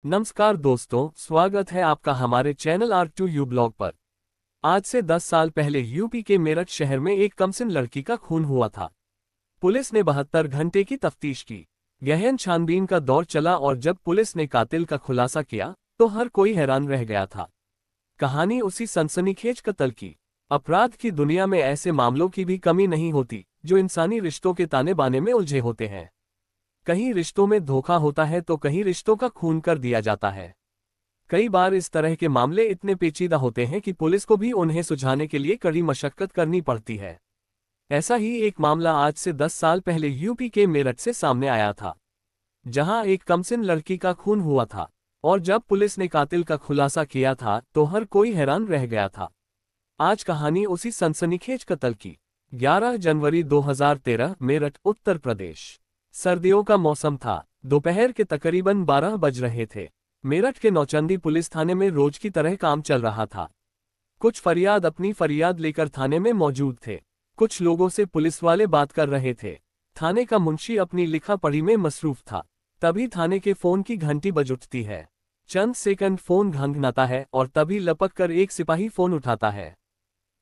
नमस्कार दोस्तों, स्वागत है आपका हमारे चैनल R2U ब्लॉग पर। आज से 10 साल पहले यूपी के मेरठ शहर में एक कमसिन लड़की का खून हुआ था। पुलिस ने 72 घंटे की तफ्तीश की, गहन छानबीन का दौर चला और जब पुलिस ने कातिल का खुलासा किया तो हर कोई हैरान रह गया था। कहानी उसी सनसनीखेज कत्ल की। अपराध की दुनिया में ऐसे मामलों की भी कमी नहीं होती जो इंसानी रिश्तों के ताने बाने में उलझे होते हैं। कहीं रिश्तों में धोखा होता है तो कहीं रिश्तों का खून कर दिया जाता है। कई बार इस तरह के मामले इतने पेचीदा होते हैं कि पुलिस को भी उन्हें सुलझाने के लिए कड़ी मशक्कत करनी पड़ती है। ऐसा ही एक मामला आज से 10 साल पहले यूपी के मेरठ से सामने आया था, जहां एक कमसिन लड़की का खून हुआ था और जब पुलिस ने कातिल का खुलासा किया था तो हर कोई हैरान रह गया था। आज कहानी उसी सनसनीखेज कत्ल की। 11 जनवरी 2013, मेरठ, उत्तर प्रदेश। सर्दियों का मौसम था। दोपहर के तकरीबन 12 बज रहे थे। मेरठ के नौचंदी पुलिस थाने में रोज की तरह काम चल रहा था। कुछ फरियाद अपनी फरियाद लेकर थाने में मौजूद थे। कुछ लोगों से पुलिस वाले बात कर रहे थे। थाने का मुंशी अपनी लिखा पढ़ी में मसरूफ था। तभी थाने के फोन की घंटी बज उठती है। चंद सेकंड फोन घंघनाता है और तभी लपक कर एक सिपाही फोन उठाता है।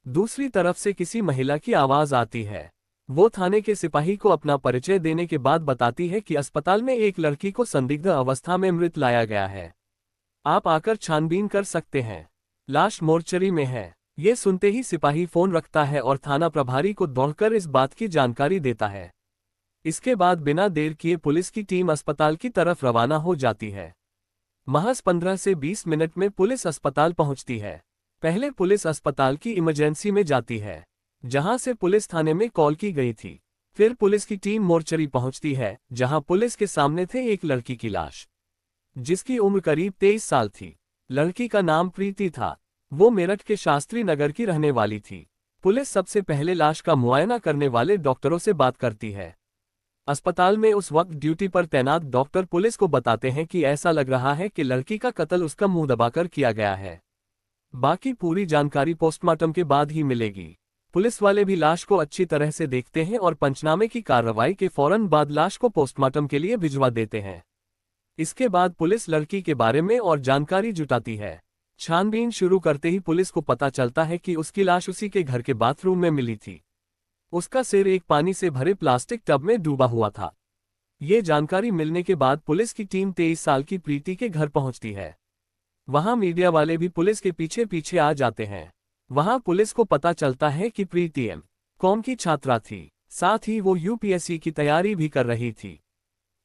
दूसरी तरफ से किसी महिला की आवाज आती है। वो थाने के सिपाही को अपना परिचय देने के बाद बताती है कि अस्पताल में एक लड़की को संदिग्ध अवस्था में मृत लाया गया है। आप आकर छानबीन कर सकते हैं। लाश मोर्चरी में है। ये सुनते ही सिपाही फोन रखता है और थाना प्रभारी को दौड़कर इस बात की जानकारी देता है। इसके बाद बिना देर किए पुलिस की टीम अस्पताल की तरफ रवाना हो जाती है। महज 15 से 20 मिनट में पुलिस अस्पताल पहुंचती है। पहले पुलिस अस्पताल की इमरजेंसी में जाती है, जहां से पुलिस थाने में कॉल की गई थी। फिर पुलिस की टीम मोर्चरी पहुंचती है, जहां पुलिस के सामने थे एक लड़की की लाश, जिसकी उम्र करीब 23 साल थी। लड़की का नाम प्रीति था। वो मेरठ के शास्त्री नगर की रहने वाली थी। पुलिस सबसे पहले लाश का मुआयना करने वाले डॉक्टरों से बात करती है। अस्पताल में उस वक्त ड्यूटी पर तैनात डॉक्टर पुलिस को बताते हैं कि ऐसा लग रहा है कि लड़की का कत्ल उसका मुंह दबाकर किया गया है। बाकी पूरी जानकारी पोस्टमार्टम के बाद ही मिलेगी। पुलिस वाले भी लाश को अच्छी तरह से देखते हैं और पंचनामे की कार्रवाई के फौरन बाद लाश को पोस्टमार्टम के लिए भिजवा देते हैं। इसके बाद पुलिस लड़की के बारे में और जानकारी जुटाती है। छानबीन शुरू करते ही पुलिस को पता चलता है कि उसकी लाश उसी के घर के बाथरूम में मिली थी। उसका सिर एक पानी से भरे प्लास्टिक टब में डूबा हुआ था। ये जानकारी मिलने के बाद पुलिस की टीम 23 साल की प्रीति के घर पहुंचती है। वहां मीडिया वाले भी पुलिस के पीछे पीछे आ जाते हैं। वहां पुलिस को पता चलता है कि प्रीति M.Com की छात्रा थी, साथ ही वो यूपीएससी की तैयारी भी कर रही थी।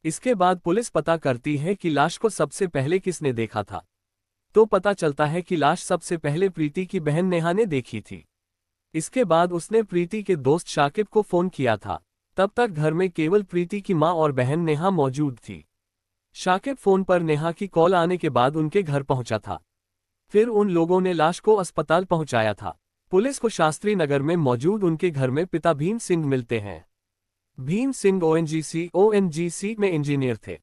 इसके बाद पुलिस पता करती है कि लाश को सबसे पहले किसने देखा था, तो पता चलता है कि लाश सबसे पहले प्रीति की बहन नेहा ने देखी थी। इसके बाद उसने प्रीति के दोस्त शाकिब को फोन किया था। तब तक घर में केवल प्रीति की मां और बहन नेहा मौजूद थी। शाकिब फोन पर नेहा की कॉल आने के बाद उनके घर पहुंचा था। फिर उन लोगों ने लाश को अस्पताल पहुंचाया था। पुलिस को शास्त्री नगर में मौजूद उनके घर में पिता भीम सिंह मिलते हैं। भीम सिंह ओएनजीसी में इंजीनियर थे।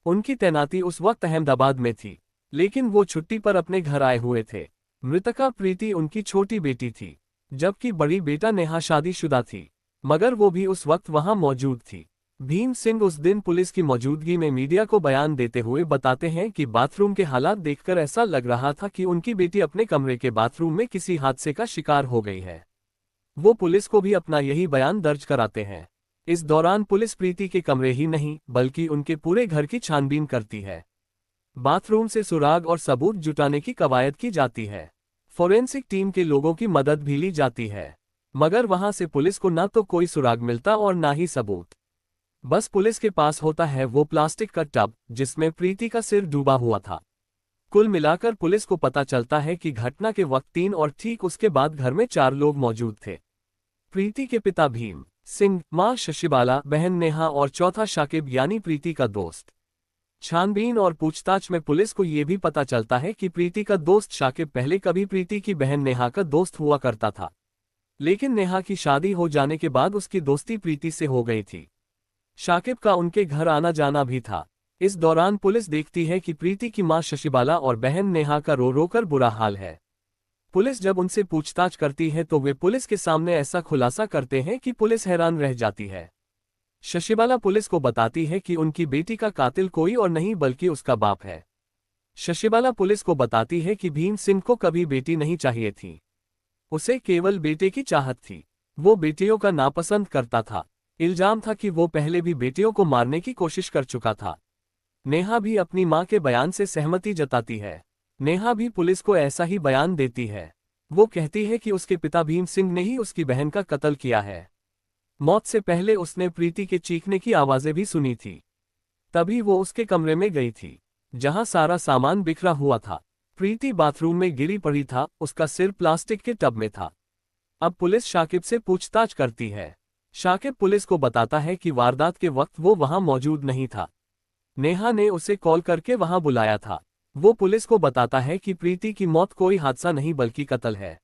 उनकी तैनाती उस वक्त अहमदाबाद में थी, लेकिन वो छुट्टी पर अपने घर आए हुए थे। मृतका प्रीति उनकी छोटी बेटी थी, जबकि बड़ी बेटा नेहा शादीशुदा थी, मगर वो भी उस वक्त वहां मौजूद थी। भीम सिंह उस दिन पुलिस की मौजूदगी में मीडिया को बयान देते हुए बताते हैं कि बाथरूम के हालात देखकर ऐसा लग रहा था कि उनकी बेटी अपने कमरे के बाथरूम में किसी हादसे का शिकार हो गई है। वो पुलिस को भी अपना यही बयान दर्ज कराते हैं। इस दौरान पुलिस प्रीति के कमरे ही नहीं बल्कि उनके पूरे घर की छानबीन करती है। बाथरूम से सुराग और सबूत जुटाने की कवायद की जाती है। फोरेंसिक टीम के लोगों की मदद भी ली जाती है, मगर वहां से पुलिस को न तो कोई सुराग मिलता और न ही सबूत। बस पुलिस के पास होता है वो प्लास्टिक का टब जिसमें प्रीति का सिर डूबा हुआ था। कुल मिलाकर पुलिस को पता चलता है कि घटना के वक्त 3 और ठीक उसके बाद घर में 4 लोग मौजूद थे। प्रीति के पिता भीम सिंह, मां शशिबाला, बहन नेहा और चौथा शाकिब यानी प्रीति का दोस्त। छानबीन और पूछताछ में पुलिस को ये भी पता चलता है कि प्रीति का दोस्त शाकिब पहले कभी प्रीति की बहन नेहा का दोस्त हुआ करता था, लेकिन नेहा की शादी हो जाने के बाद उसकी दोस्ती प्रीति से हो गई थी। शाकिब का उनके घर आना जाना भी था। इस दौरान पुलिस देखती है कि प्रीति की मां शशिबाला और बहन नेहा का रो रो कर बुरा हाल है। पुलिस जब उनसे पूछताछ करती है तो वे पुलिस के सामने ऐसा खुलासा करते हैं कि पुलिस हैरान रह जाती है। शशिबाला पुलिस को बताती है कि उनकी बेटी का कातिल कोई और नहीं बल्कि उसका बाप है। शशिबाला पुलिस को बताती है कि भीम सिंह को कभी बेटी नहीं चाहिए थी। उसे केवल बेटे की चाहत थी। वो बेटियों का नापसंद करता था। इल्जाम था कि वो पहले भी बेटियों को मारने की कोशिश कर चुका था। नेहा भी अपनी मां के बयान से सहमति जताती है। नेहा भी पुलिस को ऐसा ही बयान देती है। वो कहती है कि उसके पिता भीम सिंह ने ही उसकी बहन का कत्ल किया है। मौत से पहले उसने प्रीति के चीखने की आवाजें भी सुनी थी। तभी वो उसके कमरे में गई थी, जहां सारा सामान बिखरा हुआ था। प्रीति बाथरूम में गिरी पड़ी था, उसका सिर प्लास्टिक के टब में था। अब पुलिस शाकिब से पूछताछ करती है। शाकिब पुलिस को बताता है कि वारदात के वक्त वो वहां मौजूद नहीं था। नेहा ने उसे कॉल करके वहां बुलाया था। वो पुलिस को बताता है कि प्रीति की मौत कोई हादसा नहीं बल्कि कत्ल है,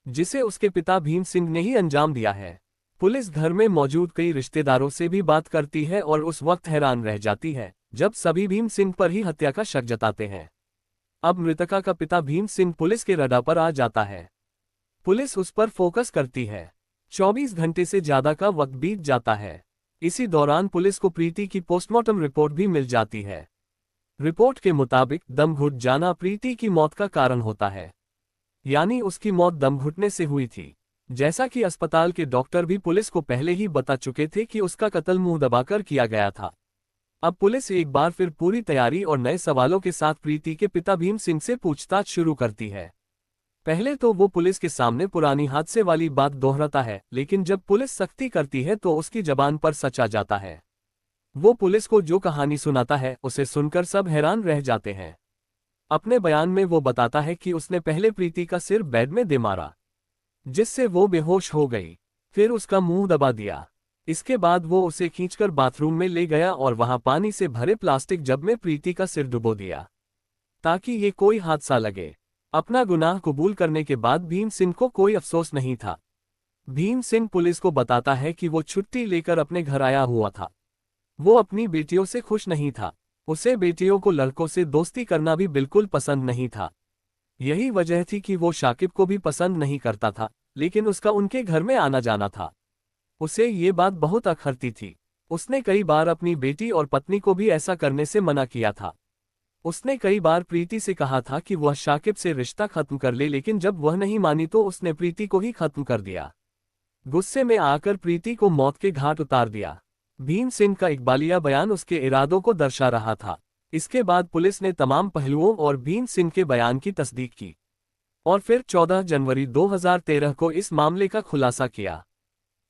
जिसे उसके पिता भीम सिंह ने ही अंजाम दिया है। पुलिस घर में मौजूद कई रिश्तेदारों से भी बात करती है और उस वक्त हैरान रह जाती है जब सभी भीम सिंह पर ही हत्या का शक जताते हैं। अब मृतका का पिता भीम सिंह पुलिस के रडार पर आ जाता है। पुलिस उस पर फोकस करती है। 24 घंटे से ज्यादा का वक्त बीत जाता है। इसी दौरान पुलिस को प्रीति की पोस्टमार्टम रिपोर्ट भी मिल जाती है। रिपोर्ट के मुताबिक दम घुट जाना प्रीति की मौत का कारण होता है, यानी उसकी मौत दम घुटने से हुई थी। जैसा कि अस्पताल के डॉक्टर भी पुलिस को पहले ही बता चुके थे कि उसका कत्ल मुंह दबाकर किया गया था। अब पुलिस एक बार फिर पूरी तैयारी और नए सवालों के साथ प्रीति के पिता भीम सिंह से पूछताछ शुरू करती है। पहले तो वो पुलिस के सामने पुरानी हादसे वाली बात दोहराता है, लेकिन जब पुलिस सख्ती करती है तो उसकी जबान पर सच आ जाता है। वो पुलिस को जो कहानी सुनाता है उसे सुनकर सब हैरान रह जाते हैं। अपने बयान में वो बताता है कि उसने पहले प्रीति का सिर बेड में दे मारा, जिससे वो बेहोश हो गई। फिर उसका मुंह दबा दिया। इसके बाद वो उसे खींचकर बाथरूम में ले गया और वहां पानी से भरे प्लास्टिक जग में प्रीति का सिर डुबो दिया, ताकि ये कोई हादसा लगे। अपना गुनाह कबूल करने के बाद भीम सिंह को कोई अफसोस नहीं था। भीम सिंह पुलिस को बताता है कि वो छुट्टी लेकर अपने घर आया हुआ था। वो अपनी बेटियों से खुश नहीं था। उसे बेटियों को लड़कों से दोस्ती करना भी बिल्कुल पसंद नहीं था। यही वजह थी कि वो शाकिब को भी पसंद नहीं करता था, लेकिन उसका उनके घर में आना जाना था। उसे ये बात बहुत अखरती थी। उसने कई बार अपनी बेटी और पत्नी को भी ऐसा करने से मना किया था। उसने कई बार प्रीति से कहा था कि वह शाकिब से रिश्ता खत्म कर ले, लेकिन जब वह नहीं मानी तो उसने प्रीति को ही खत्म कर दिया। गुस्से में आकर प्रीति को मौत के घाट उतार दिया। भीम सिंह का इकबालिया बयान उसके इरादों को दर्शा रहा था। इसके बाद पुलिस ने तमाम पहलुओं और भीम सिंह के बयान की तस्दीक की और फिर 14 जनवरी 2013 को इस मामले का खुलासा किया,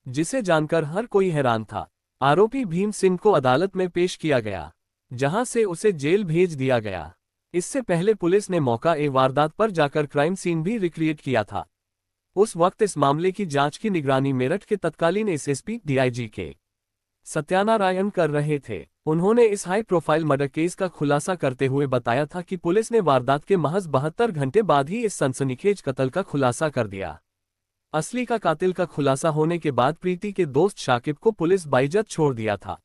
जिसे जानकर हर कोई हैरान था। आरोपी भीम सिंह को अदालत में पेश किया गया, जहां से उसे जेल भेज दिया गया। इससे पहले पुलिस ने मौका ए वारदात पर जाकर क्राइम सीन भी रिक्रिएट किया था। उस वक्त इस मामले की जांच की निगरानी मेरठ के तत्कालीन एसएसपी डीआईजी के सत्यानारायण कर रहे थे। उन्होंने इस हाई प्रोफाइल मर्डर केस का खुलासा करते हुए बताया था कि पुलिस ने वारदात के महज 72 घंटे बाद ही इस सनसनीखेज कत्ल का खुलासा कर दिया। असली का कातिल का खुलासा होने के बाद प्रीति के दोस्त शाकिब को पुलिस बाइज्जत छोड़ दिया था।